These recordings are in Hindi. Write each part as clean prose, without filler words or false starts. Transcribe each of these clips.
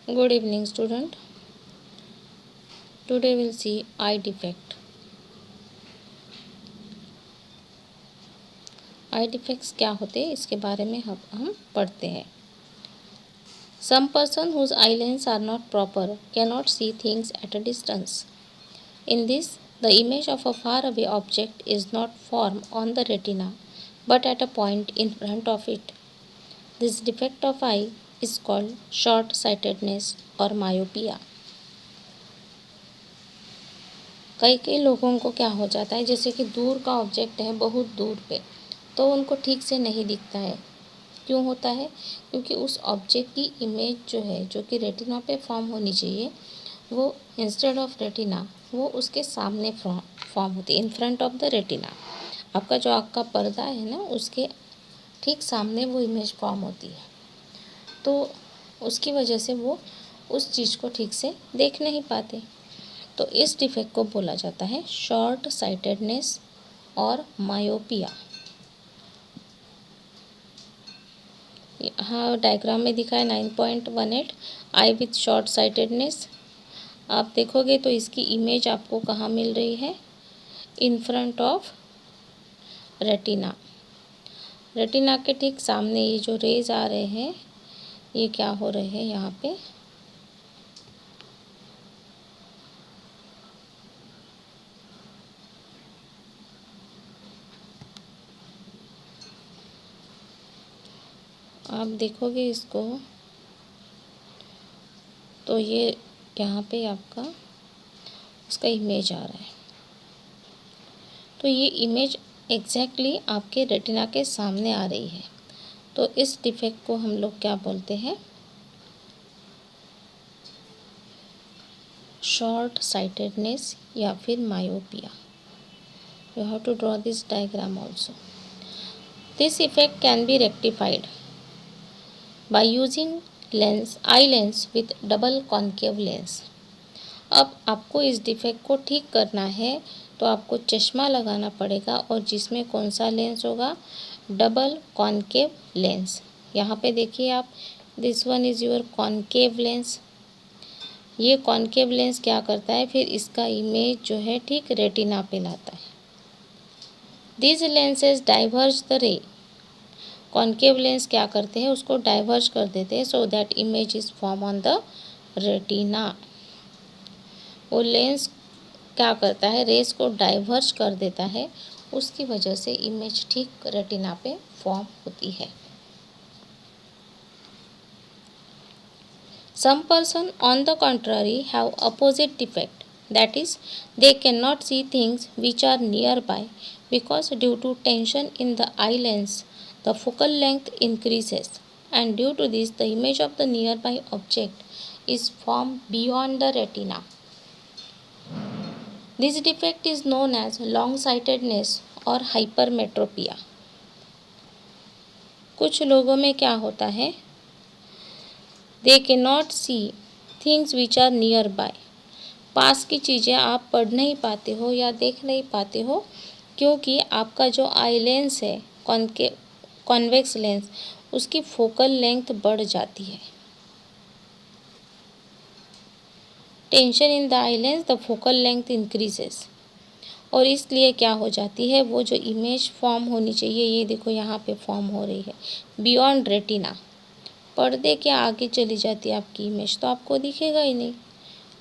Good evening, student. Today we'll see eye defect. आई डिफेक्ट्स क्या होते हैं इसके बारे में हम पढ़ते हैं. Some person whose eye lens are not proper cannot see things at a distance. In this, the image of a far away object is not formed on the retina but at a point in front of it. This defect of eye is called short-sightedness or myopia. कई कई लोगों को क्या हो जाता है, जैसे कि दूर का ऑब्जेक्ट है बहुत दूर पे, तो उनको ठीक से नहीं दिखता है. क्यों होता है? क्योंकि उस ऑब्जेक्ट की इमेज जो है, जो कि रेटिना पे फॉर्म होनी चाहिए, वो इंस्टेड ऑफ रेटिना वो उसके सामने फॉर्म होती है, in front of the retina. आपका जो आँख का पर्दा है ना, उसके ठीक सामने वो इमेज फॉर्म होती है. तो उसकी वजह से वो उस चीज़ को ठीक से देख नहीं पाते. तो इस डिफेक्ट को बोला जाता है शॉर्ट साइटेडनेस और मायोपिया. हाँ, डायग्राम में दिखा है 9.18 आई विथ शॉर्ट साइटेडनेस. आप देखोगे तो इसकी इमेज आपको कहाँ मिल रही है? In front of retina. Retina के ठीक सामने ये जो रेज आ रहे हैं, ये क्या हो रहे हैं यहाँ पे? आप देखोगे इसको तो ये यहाँ पे आपका उसका इमेज आ रहा है. तो ये इमेज एग्जैक्टली आपके रेटिना के सामने आ रही है. तो इस डिफेक्ट को हम लोग क्या बोलते हैं? शॉर्ट साइटेडनेस या फिर myopia. You have to draw this diagram also. This effect can be rectified by using eye lens with double concave lens. अब आपको इस डिफेक्ट को ठीक करना है तो आपको चश्मा लगाना पड़ेगा, और जिसमें कौन सा लेंस होगा? Double concave lens. यहाँ पे देखिए आप, this one is your concave lens. ये कॉन्केव लेंस क्या करता है? फिर इसका इमेज जो है ठीक रेटिना पे लाता है. दिस लेंसेज डाइवर्ज द रे. कॉन्केव लेंस क्या करते हैं? उसको डाइवर्ज कर देते हैं, so that image is form on the retina. वो लेंस क्या करता है? रेस को डाइवर्ज कर देता है, उसकी वजह से इमेज ठीक रेटिना पे फॉर्म होती है. Some person on the contrary have opposite defect, that is, they cannot see things which are nearby because due to tension in the eye lens, the focal length increases, and due to this, the image of the nearby object is formed beyond the retina. This defect is known as long-sightedness or hypermetropia. कुछ लोगों में क्या होता है? They cannot see things which are nearby. पास की चीज़ें आप पढ़ नहीं पाते हो या देख नहीं पाते हो, क्योंकि आपका जो आई लेंस है, कॉन्वेक्स लेंस, उसकी फोकल लेंथ बढ़ जाती है. Tension in the eye lens, the focal length increases, और इसलिए क्या हो जाती है? वो जो इमेज फॉर्म होनी चाहिए, ये देखो यहाँ पे फॉर्म हो रही है बियॉन्ड रेटिना. पर्दे के आगे चली जाती है आपकी इमेज, तो आपको दिखेगा ही नहीं.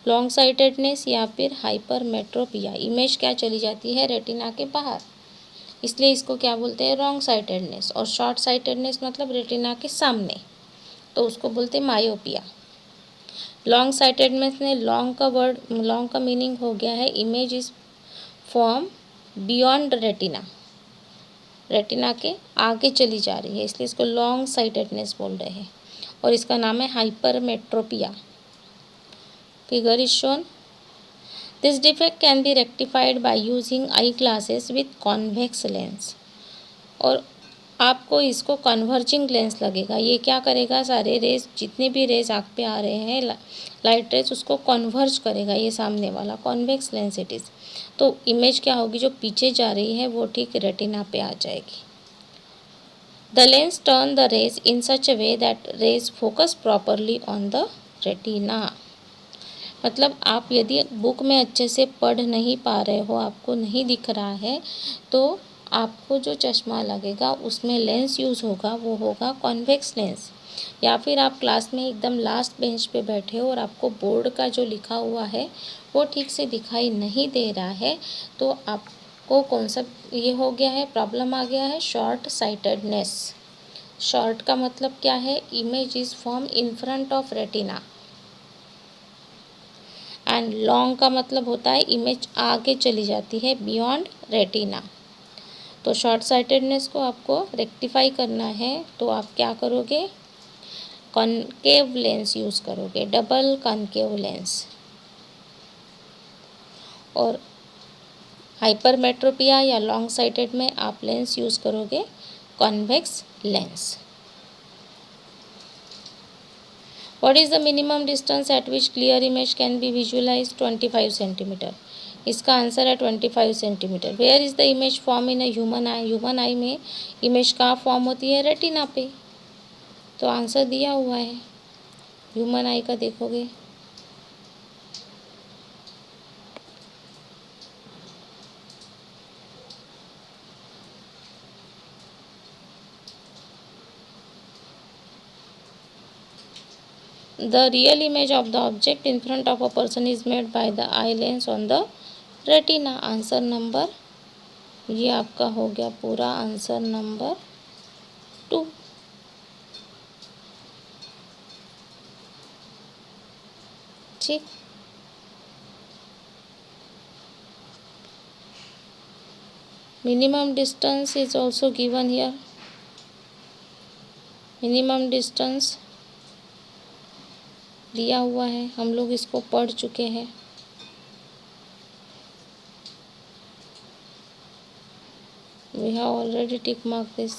लॉन्ग साइटेडनेस या फिर हाइपरमेट्रोपिया, इमेज क्या चली जाती है? रेटिना के बाहर. इसलिए इसको क्या बोलते हैं? Wrong sightedness. और शॉर्ट साइटेडनेस मतलब रेटिना के सामने, तो उसको बोलते हैं मायोपिया. लॉन्ग साइटेडनेस में लॉन्ग का मीनिंग हो गया है image is form beyond retina. Retina के आगे चली जा रही है, इसलिए इसको लॉन्ग साइटेडनेस बोल रहे हैं, और इसका नाम है hypermetropia. Figure is shown. This defect can be rectified by using eyeglasses with convex lens. और आपको इसको कन्वर्जिंग लेंस लगेगा. ये क्या करेगा? सारे रेज, जितने भी रेज आँख पे आ रहे हैं लाइट रेज, उसको कन्वर्ज करेगा. ये सामने वाला कॉन्वेक्स लेंस इट इज़. तो इमेज क्या होगी? जो पीछे जा रही है वो ठीक रेटिना पे आ जाएगी. The lens turn the rays in such a way that rays focus properly on the retina. मतलब आप यदि बुक में अच्छे से पढ़ नहीं पा रहे हो, आपको नहीं दिख रहा है, तो आपको जो चश्मा लगेगा उसमें लेंस यूज़ होगा वो होगा कॉन्वेक्स लेंस। या फिर आप क्लास में एकदम लास्ट बेंच पे बैठे हो और आपको बोर्ड का जो लिखा हुआ है वो ठीक से दिखाई नहीं दे रहा है, तो आपको कौन सा ये हो गया है, प्रॉब्लम आ गया है, शॉर्ट साइटेडनेस। शॉर्ट का मतलब क्या है, image is form in front of retina, and long का मतलब होता है इमेज आगे चली जाती है बियॉन्ड रेटिना। तो शॉर्ट साइटेडनेस को आपको रेक्टिफाई करना है, तो आप क्या करोगे, कॉनकेव लेंस यूज़ करोगे, डबल कॉनकेव लेंस। और हाइपरमेट्रोपिया या लॉन्ग साइटेड में आप लेंस यूज़ करोगे convex lens. What is the minimum distance at which clear image can be visualized? 25 centimetre. इसका आंसर है 25 centimetre. Where is the image form in a human eye? Human eye में इमेज कहाँ फॉर्म होती है, रेटिना पे। तो आंसर दिया हुआ है ह्यूमन आई का, देखोगे। The real image of the object in front of a person is made by the eye lens on the retina। Answer number, ये आपका हो गया पूरा आंसर नंबर 2। ठीक। Minimum distance is also given here. Minimum distance दिया हुआ है, हम लोग इसको पढ़ चुके हैं। We have already tick marked this.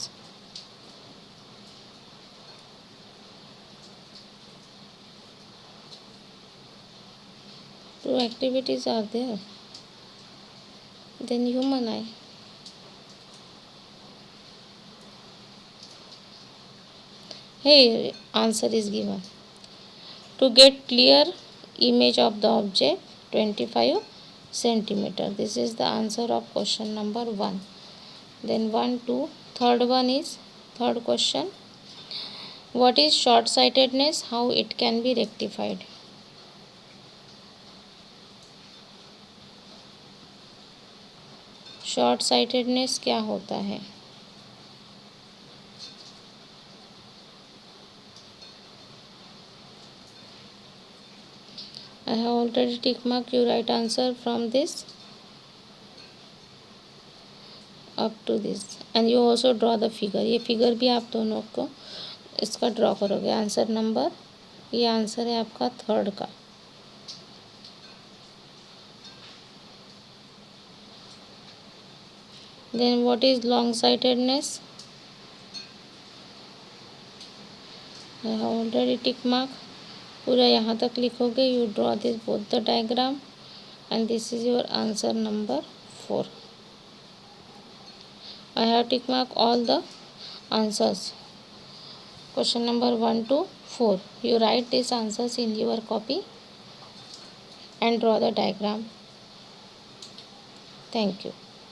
Two activities are there. Then human eye. Hey, answer is given. To get clear image of the object, 25 centimeter. This is the answer of question number 1. Then 1, 2. Third one is, third question. What is short-sightedness? How it can be rectified? Short-sightedness क्या होता है? I have already tick marked your right answer from this up to this, and you also draw the figure। ये फिगर भी आप दोनों को इसका ड्रॉ करोगे। आंसर नंबर, ये आंसर है आपका थर्ड का। Then what is long-sightedness? I have already tick mark। पूरा यहाँ तक लिखोगे। You draw this both the diagram, and this is your answer number 4। I have tick mark all the answers. Question number 1 to 4. You write these answers in your copy and draw the diagram. Thank you.